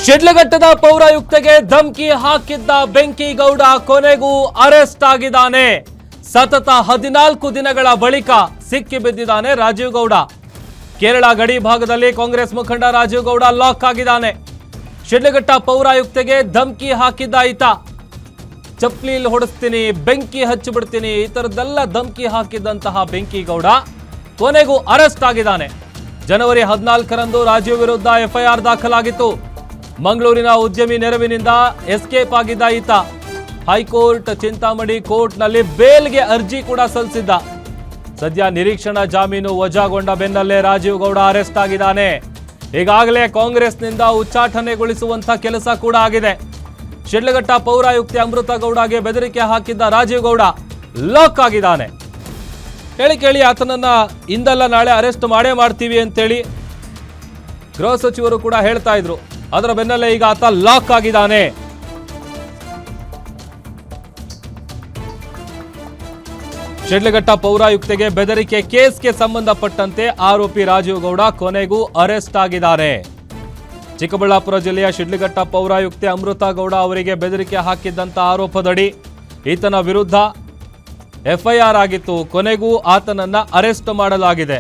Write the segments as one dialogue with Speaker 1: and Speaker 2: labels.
Speaker 1: ಶಿಡ್ಲಘಟ್ಟದ ಪೌರಾಯುಕ್ತಗೆ ಧಮಕಿ ಹಾಕಿದ್ದ ಬೆಂಕಿಗೌಡ ಕೊನೆಗೂ ಅರೆಸ್ಟ್ ಆಗಿದ್ದಾನೆ. ಸತತ 14 ದಿನಗಳ ಬಳಿಕ ಸಿಕ್ಕಿ ಬಿದ್ದಿದ್ದಾನೆ ರಾಜೀವ್ ಗೌಡ. ಕೇರಳ ಗಡಿ ಭಾಗದಲ್ಲಿ ಕಾಂಗ್ರೆಸ್ ಮುಖಂಡ ರಾಜೀವ್ ಗೌಡ ಲಾಕ್ ಆಗಿದ್ದಾನೆ. ಶಿಡ್ಲಘಟ್ಟ ಪೌರಾಯುಕ್ತಗೆ ಧಮಕಿ ಹಾಕಿದ್ದ ಈತ ಚಪ್ಲಿಲ್ ಹೊಡಿಸ್ತೀನಿ, ಬೆಂಕಿ ಹಚ್ಚಿಬಿಡ್ತೀನಿ, ಈ ತರದ್ದೆಲ್ಲ ಧಮಕಿ ಹಾಕಿದ್ದಂತಹ ಬೆಂಕಿಗೌಡ ಕೊನೆಗೂ ಅರೆಸ್ಟ್ ಆಗಿದ್ದಾನೆ. ಜನವರಿ 14ರಂದು ರಾಜೀವ್ ವಿರುದ್ಧ ಎಫ್ಐಆರ್ ದಾಖಲಾಗಿತ್ತು. ಮಂಗಳೂರಿನ ಉದ್ಯಮಿ ನೆರವಿನಿಂದ ಎಸ್ಕೇಪ್ ಆಗಿದ್ದ ಈತ ಹೈಕೋರ್ಟ್ ಚಿಂತಾಮಣಿ ಕೋರ್ಟ್ನಲ್ಲಿ ಬೇಲ್ಗೆ ಅರ್ಜಿ ಕೂಡ ಸಲ್ಲಿಸಿದ್ದ. ಸದ್ಯ ನಿರೀಕ್ಷಣಾ ಜಾಮೀನು ವಜಾಗೊಂಡ ಬೆನ್ನಲ್ಲೇ ರಾಜೀವ್ ಗೌಡ ಅರೆಸ್ಟ್ ಆಗಿದ್ದಾನೆ. ಈಗಾಗಲೇ ಕಾಂಗ್ರೆಸ್ನಿಂದ ಉಚ್ಚಾಟನೆಗೊಳಿಸುವಂತ ಕೆಲಸ ಕೂಡ ಆಗಿದೆ. ಶಿಡ್ಲಘಟ್ಟ ಪೌರಾಯುಕ್ತೆ ಅಮೃತ ಗೌಡಗೆ ಬೆದರಿಕೆ ಹಾಕಿದ್ದ ರಾಜೀವ್ ಗೌಡ ಲಾಕ್ ಆಗಿದ್ದಾನೆ. ಕೇಳಿ ಆತನನ್ನ ಇಂದಲ್ಲ ನಾಳೆ ಅರೆಸ್ಟ್ ಮಾಡೇ ಮಾಡ್ತೀವಿ ಅಂತೇಳಿ ಗೃಹ ಸಚಿವರು ಕೂಡ ಹೇಳ್ತಾ ಇದ್ರು. ಅದರ ಬೆನ್ನಲ್ಲೇ ಈಗ ಆತ ಲಾಕ್ ಆಗಿದ್ದಾನೆ. ಶಿಡ್ಲಘಟ್ಟ ಪೌರಾಯುಕ್ತೆಗೆ ಬೆದರಿಕೆ ಕೇಸ್ಗೆ ಸಂಬಂಧಪಟ್ಟಂತೆ ಆರೋಪಿ ರಾಜೀವ್ ಗೌಡ ಕೊನೆಗೂ ಅರೆಸ್ಟ್ ಆಗಿದ್ದಾರೆ. ಚಿಕ್ಕಬಳ್ಳಾಪುರ ಜಿಲ್ಲೆಯ ಶಿಡ್ಲಘಟ್ಟ ಪೌರಾಯುಕ್ತೆ ಅಮೃತ ಗೌಡ ಅವರಿಗೆ ಬೆದರಿಕೆ ಹಾಕಿದ್ದಂತ ಆರೋಪದಡಿ ಈತನ ವಿರುದ್ಧ ಎಫ್ಐಆರ್ ಆಗಿತ್ತು. ಕೊನೆಗೂ ಆತನನ್ನ ಅರೆಸ್ಟ್ ಮಾಡಲಾಗಿದೆ.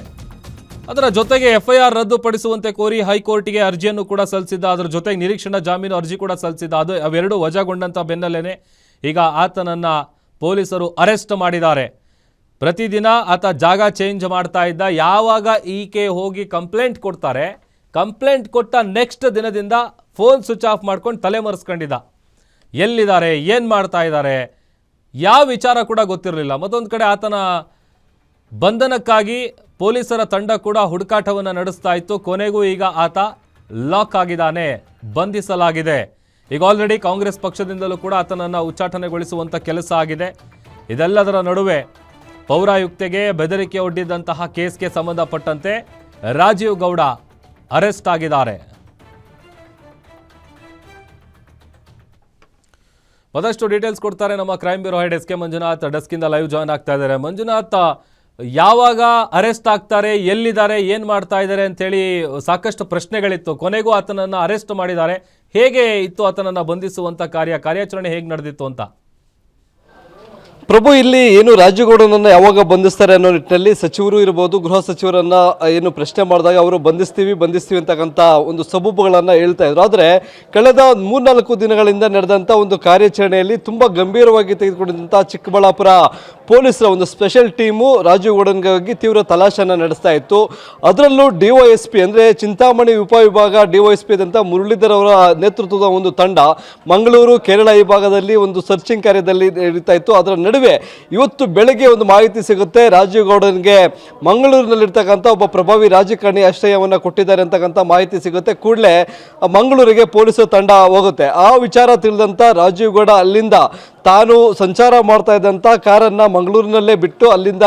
Speaker 1: ಅದರ ಜೊತೆಗೆ ಎಫ್ಐಆರ್ ರದ್ದುಪಡಿಸುವಂತೆ ಕೋರಿ ಹೈಕೋರ್ಟ್ಗೆ ಅರ್ಜಿಯನ್ನು ಕೂಡ ಸಲ್ಲಿಸಿದ್ದ. ಅದರ ಜೊತೆಗೆ ನಿರೀಕ್ಷಣಾ ಜಾಮೀನು ಅರ್ಜಿ ಕೂಡ ಸಲ್ಲಿಸಿದ್ದ. ಅವೆರಡೂ ವಜಾಗೊಂಡಂತ ಬೆನ್ನಲ್ಲೇನೆ ಈಗ ಆತನನ್ನ ಪೊಲೀಸರು ಅರೆಸ್ಟ್ ಮಾಡಿದ್ದಾರೆ. ಪ್ರತಿದಿನ ಆತ ಜಾಗ ಚೇಂಜ್ ಮಾಡ್ತಾ ಇದ್ದ. ಯಾವಾಗ ಈಕೆ ಹೋಗಿ ಕಂಪ್ಲೇಂಟ್ ಕೊಡ್ತಾರೆ, ಕಂಪ್ಲೇಂಟ್ ಕೊಟ್ಟ ನೆಕ್ಸ್ಟ್ ದಿನದಿಂದ ಫೋನ್ ಸ್ವಿಚ್ ಆಫ್ ಮಾಡ್ಕೊಂಡು ತಲೆ ಮರೆಸ್ಕೊಂಡಿದ್ದ. ಎಲ್ಲಿದ್ದಾರೆ, ಏನು ಮಾಡ್ತಾ ಇದ್ದಾರೆ, ಯಾವ ವಿಚಾರ ಕೂಡ ಗೊತ್ತಿರಲಿಲ್ಲ. ಮತ್ತೊಂದು ಕಡೆ ಆತನ ಬಂಧನಕ್ಕಾಗಿ ಪೊಲೀಸರ ತಂಡ ಕೂಡ ಹುಡುಕಾಟವನ್ನು ನಡೆಸ್ತಾ ಇತ್ತು. ಕೊನೆಗೂ ಈಗ ಆತ ಲಾಕ್ ಆಗಿದ್ದಾನೆ, ಬಂಧಿಸಲಾಗಿದೆ. ಈಗ ಆಲ್ರೆಡಿ ಕಾಂಗ್ರೆಸ್ ಪಕ್ಷದಿಂದಲೂ ಕೂಡ ಆತನನ್ನು ಉಚ್ಚಾಟನೆಗೊಳಿಸುವಂಥ ಕೆಲಸ ಆಗಿದೆ. ಇದೆಲ್ಲದರ ನಡುವೆ ಪೌರಾಯುಕ್ತೆಗೆ ಬೆದರಿಕೆ ಒಡ್ಡಿದ್ದಂತಹ ಕೇಸ್ಗೆ ಸಂಬಂಧಪಟ್ಟಂತೆ ರಾಜೀವ್ ಗೌಡ ಅರೆಸ್ಟ್ ಆಗಿದ್ದಾರೆ. ಮತ್ತಷ್ಟು ಡೀಟೇಲ್ಸ್ ಕೊಡ್ತಾರೆ ನಮ್ಮ crime bureau head S K Manjunath. ಡೆಸ್ಕಿಂದ ಲೈವ್ ಜಾಯ್ನ್ ಆಗ್ತಾ ಇದ್ದಾರೆ. ಮಂಜುನಾಥ್, ಯಾವಾಗ ಅರೆಸ್ಟ್ ಆಗ್ತಾರೆ, ಎಲ್ಲಿದ್ದಾರೆ, ಏನು ಮಾಡ್ತಾ ಇದ್ದಾರೆ ಅಂತೇಳಿ ಸಾಕಷ್ಟು ಪ್ರಶ್ನೆಗಳಿತ್ತು. ಕೊನೆಗೂ ಆತನನ್ನು ಅರೆಸ್ಟ್ ಮಾಡಿದ್ದಾರೆ. ಹೇಗೆ ಇತ್ತು ಆತನನ್ನು ಬಂಧಿಸುವಂಥ ಕಾರ್ಯಾಚರಣೆ ಹೇಗೆ ನಡೆದಿತ್ತು ಅಂತ?
Speaker 2: ಪ್ರಭು, ಇಲ್ಲಿ ಏನು ರಾಜೀವ್ ಗೌಡನನ್ನು ಯಾವಾಗ ಬಂಧಿಸ್ತಾರೆ ಅನ್ನೋ ನಿಟ್ಟಿನಲ್ಲಿ ಸಚಿವರು ಇರ್ಬೋದು, ಗೃಹ ಸಚಿವರನ್ನ ಏನು ಪ್ರಶ್ನೆ ಮಾಡಿದಾಗ ಅವರು ಬಂಧಿಸ್ತೀವಿ ಅಂತಕ್ಕಂಥ ಒಂದು ಸಬೂಬುಗಳನ್ನು ಹೇಳ್ತಾ ಇದ್ರು. ಆದರೆ ಕಳೆದ 3-4 ದಿನಗಳಿಂದ ನಡೆದಂಥ ಒಂದು ಕಾರ್ಯಾಚರಣೆಯಲ್ಲಿ ತುಂಬ ಗಂಭೀರವಾಗಿ ತೆಗೆದುಕೊಂಡಿದ್ದಂಥ ಚಿಕ್ಕಬಳ್ಳಾಪುರ ಪೊಲೀಸರ ಒಂದು ಸ್ಪೆಷಲ್ ಟೀಮು ರಾಜೀವ್ ಗೌಡನಿಗಾಗಿ ತೀವ್ರ ತಲಾಶೆಯನ್ನು ನಡೆಸ್ತಾ ಇತ್ತು. ಅದರಲ್ಲೂ DYSP ಅಂದರೆ ಚಿಂತಾಮಣಿ ಉಪವಿಭಾಗ DYSP ಆದಂಥ ಮುರಳೀಧರ್ ಅವರ ನೇತೃತ್ವದ ಒಂದು ತಂಡ ಮಂಗಳೂರು, ಕೇರಳ ಈ ಭಾಗದಲ್ಲಿ ಒಂದು ಸರ್ಚಿಂಗ್ ಕಾರ್ಯದಲ್ಲಿ ನಡೀತಾ ಇತ್ತು. ಅದರ ನಡುವೆ ಇವತ್ತು ಬೆಳಗ್ಗೆ ಒಂದು ಮಾಹಿತಿ ಸಿಗುತ್ತೆ. ರಾಜೀವ್ ಗೌಡನಿಗೆ ಮಂಗಳೂರಿನಲ್ಲಿರ್ತಕ್ಕಂಥ ಒಬ್ಬ ಪ್ರಭಾವಿ ರಾಜಕಾರಣಿ ಆಶ್ರಯವನ್ನು ಕೊಟ್ಟಿದ್ದಾರೆ ಅಂತಕ್ಕಂಥ ಮಾಹಿತಿ ಸಿಗುತ್ತೆ. ಕೂಡಲೇ ಮಂಗಳೂರಿಗೆ ಪೊಲೀಸರ ತಂಡ ಹೋಗುತ್ತೆ. ಆ ವಿಚಾರ ತಿಳಿದಂಥ ರಾಜೀವ್ ಗೌಡ ಅಲ್ಲಿಂದ ತಾನು ಸಂಚಾರ ಮಾಡ್ತಾ ಇದ್ದಂಥ ಕಾರನ್ನು ಮಂಗಳೂರಿನಲ್ಲೇ ಬಿಟ್ಟು ಅಲ್ಲಿಂದ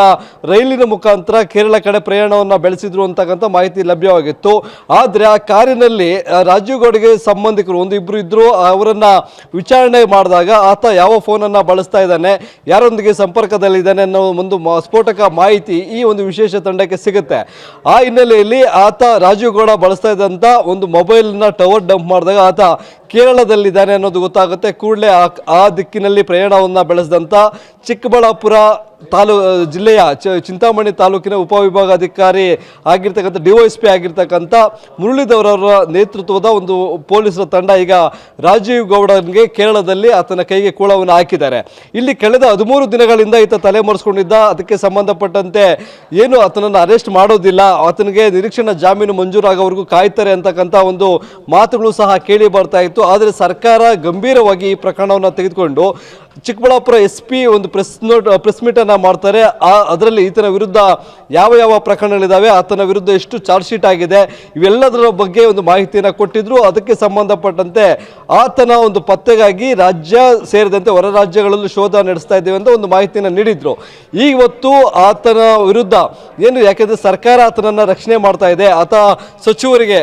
Speaker 2: ರೈಲಿನ ಮುಖಾಂತರ ಕೇರಳ ಕಡೆ ಪ್ರಯಾಣವನ್ನು ಬೆಳೆಸಿದ್ರು ಅಂತಕ್ಕಂಥ ಮಾಹಿತಿ ಲಭ್ಯವಾಗಿತ್ತು. ಆದರೆ ಆ ಕಾರಿನಲ್ಲಿ ರಾಜೀವ್ ಗೌಡಗೆ ಸಂಬಂಧಿಕರು ಇಬ್ಬರು ಇದ್ದರು. ಅವರನ್ನು ವಿಚಾರಣೆ ಮಾಡಿದಾಗ ಆತ ಯಾವ ಫೋನನ್ನು ಬಳಸ್ತಾ ಇದ್ದಾನೆ, ಯಾರೊಂದಿಗೆ ಸಂಪರ್ಕದಲ್ಲಿದ್ದಾನೆ ಅನ್ನೋ ಒಂದು ಸ್ಫೋಟಕ ಮಾಹಿತಿ ಈ ಒಂದು ವಿಶೇಷ ತಂಡಕ್ಕೆ ಸಿಗುತ್ತೆ. ಆ ಹಿನ್ನೆಲೆಯಲ್ಲಿ ಆತ ರಾಜೀವ್ ಗೌಡ ಬಳಸ್ತಾ ಇದ್ದಂಥ ಒಂದು ಮೊಬೈಲ್ನ ಟವರ್ ಡಂಪ್ ಮಾಡಿದಾಗ ಆತ ಕೇರಳದಲ್ಲಿದ್ದಾನೆ ಅನ್ನೋದು ಗೊತ್ತಾಗುತ್ತೆ. ಕೂಡಲೇ ಆ ದಿಕ್ಕಿನಲ್ಲಿ ಪ್ರಯಾಣವನ್ನು ಬೆಳೆಸಿದಂಥ ಚಿಕ್ಕಬಳ್ಳಾಪುರ ಜಿಲ್ಲೆಯ ಚಿಂತಾಮಣಿ ತಾಲೂಕಿನ ಉಪವಿಭಾಗಾಧಿಕಾರಿ ಆಗಿರ್ತಕ್ಕಂಥ DYSP ಆಗಿರ್ತಕ್ಕಂಥ ಮುರಳೀಧರ್ ಅವರ ನೇತೃತ್ವದ ಒಂದು ಪೊಲೀಸರ ತಂಡ ಈಗ ರಾಜೀವ್ ಗೌಡನಿಗೆ ಕೇರಳದಲ್ಲಿ ಆತನ ಕೈಗೆ ಕೂಳವನ್ನು ಹಾಕಿದ್ದಾರೆ. ಇಲ್ಲಿ ಕಳೆದ 13 ದಿನಗಳಿಂದ ಈತ ತಲೆಮರೆಸ್ಕೊಂಡಿದ್ದ. ಅದಕ್ಕೆ ಸಂಬಂಧಪಟ್ಟಂತೆ ಏನು ಆತನನ್ನು ಅರೆಸ್ಟ್ ಮಾಡೋದಿಲ್ಲ, ಆತನಿಗೆ ನಿರೀಕ್ಷಣಾ ಜಾಮೀನು ಮಂಜೂರಾಗೋವರೆಗೂ ಕಾಯ್ತಾರೆ ಅಂತಕ್ಕಂಥ ಒಂದು ಮಾತುಗಳು ಸಹ ಕೇಳಿ ಬರ್ತಾ ಇತ್ತು. ಆದರೆ ಸರ್ಕಾರ ಗಂಭೀರವಾಗಿ ಈ ಪ್ರಕರಣವನ್ನು ತೆಗೆದುಕೊಂಡು ಚಿಕ್ಕಬಳ್ಳಾಪುರ SP ಒಂದು ಪ್ರೆಸ್ ಮೀಟ್ ಅನ್ನು ಮಾಡ್ತಾರೆ. ಅದರಲ್ಲಿ ಈತನ ವಿರುದ್ಧ ಯಾವ ಪ್ರಕರಣಗಳಿದ್ದಾವೆ, ಆತನ ವಿರುದ್ಧ ಎಷ್ಟು ಚಾರ್ಜ್ ಶೀಟ್ ಆಗಿದೆ, ಇವೆಲ್ಲದರ ಬಗ್ಗೆ ಒಂದು ಮಾಹಿತಿಯನ್ನು ಕೊಟ್ಟಿದ್ರು. ಅದಕ್ಕೆ ಸಂಬಂಧಪಟ್ಟಂತೆ ಆತನ ಒಂದು ಪತ್ತೆಗಾಗಿ ರಾಜ್ಯ ಸೇರಿದಂತೆ ಹೊರ ರಾಜ್ಯಗಳಲ್ಲೂ ಶೋಧ ನಡೆಸ್ತಾ ಇದ್ದೇವೆ ಅಂತ ಒಂದು ಮಾಹಿತಿಯನ್ನು ನೀಡಿದ್ರು. ಇವತ್ತು ಆತನ ವಿರುದ್ಧ ಯಾಕೆಂದರೆ ಸರ್ಕಾರ ಆತನನ್ನು ರಕ್ಷಣೆ ಮಾಡ್ತಾ ಇದೆ, ಆತ ಸಚಿವರಿಗೆ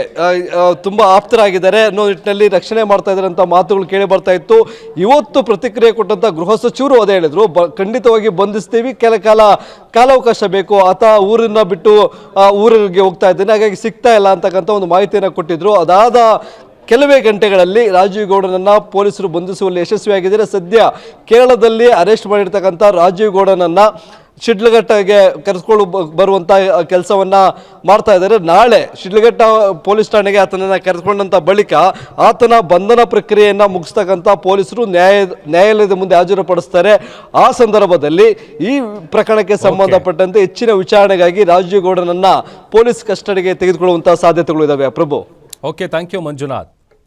Speaker 2: ತುಂಬ ಆಪ್ತರಾಗಿದ್ದಾರೆ ಅನ್ನೋ ನಿಟ್ಟಿನಲ್ಲಿ ರಕ್ಷಣೆ ಮಾಡ್ತಾ ಇದ್ದಾರೆ ಅಂತ ಮಾತುಗಳು ಕೇಳಿ ಬರ್ತಾ ಇತ್ತು. ಇವತ್ತು ಪ್ರತಿಕ್ರಿಯೆ ಕೊಟ್ಟಂತ ಗೃಹ ಸಚಿವರು ಅದೇ ಹೇಳಿದ್ರು, ಖಂಡಿತವಾಗಿ ಬಂಧಿಸ್ತೀವಿ, ಕಾಲಾವಕಾಶ ಬೇಕು, ಆತ ಊರನ್ನ ಬಿಟ್ಟು ಊರಿಗೆ ಹೋಗ್ತಾ ಇದ್ದೇನೆ, ಹಾಗಾಗಿ ಸಿಗ್ತಾ ಇಲ್ಲ ಅಂತಕ್ಕಂಥ ಒಂದು ಮಾಹಿತಿಯನ್ನು ಕೊಟ್ಟಿದ್ರು. ಅದಾದ ಕೆಲವೇ ಗಂಟೆಗಳಲ್ಲಿ ರಾಜೀವ್ ಗೌಡನನ್ನ ಪೊಲೀಸರು ಬಂಧಿಸುವಲ್ಲಿ ಯಶಸ್ವಿಯಾಗಿದ್ದಾರೆ. ಸದ್ಯ ಕೇರಳದಲ್ಲಿ ಅರೆಸ್ಟ್ ಮಾಡಿರ್ತಕ್ಕಂಥ ರಾಜೀವ್ ಗೌಡನನ್ನ ಶಿಡ್ಲಘಟ್ಟಗೆ ಕರೆಸ್ಕೊಂಡು ಬರುವಂಥ ಕೆಲಸವನ್ನ ಮಾಡ್ತಾ ಇದ್ದಾರೆ. ನಾಳೆ ಶಿಡ್ಲಘಟ್ಟ ಪೊಲೀಸ್ ಠಾಣೆಗೆ ಆತನನ್ನು ಕರೆಸ್ಕೊಂಡಂಥ ಬಳಿಕ ಆತನ ಬಂಧನ ಪ್ರಕ್ರಿಯೆಯನ್ನು ಮುಗಿಸ್ತಕ್ಕಂಥ ಪೊಲೀಸರು ನ್ಯಾಯಾಲಯದ ಮುಂದೆ ಹಾಜರುಪಡಿಸ್ತಾರೆ. ಆ ಸಂದರ್ಭದಲ್ಲಿ ಈ ಪ್ರಕರಣಕ್ಕೆ ಸಂಬಂಧಪಟ್ಟಂತೆ ಹೆಚ್ಚಿನ ವಿಚಾರಣೆಗಾಗಿ ರಾಜೀವ್ ಗೌಡನನ್ನ ಪೊಲೀಸ್ ಕಸ್ಟಡಿಗೆ ತೆಗೆದುಕೊಳ್ಳುವಂತಹ ಸಾಧ್ಯತೆಗಳು ಇದಾವೆ. ಪ್ರಭು,
Speaker 1: ಓಕೆ, ಥ್ಯಾಂಕ್ ಯು ಮಂಜುನಾಥ್.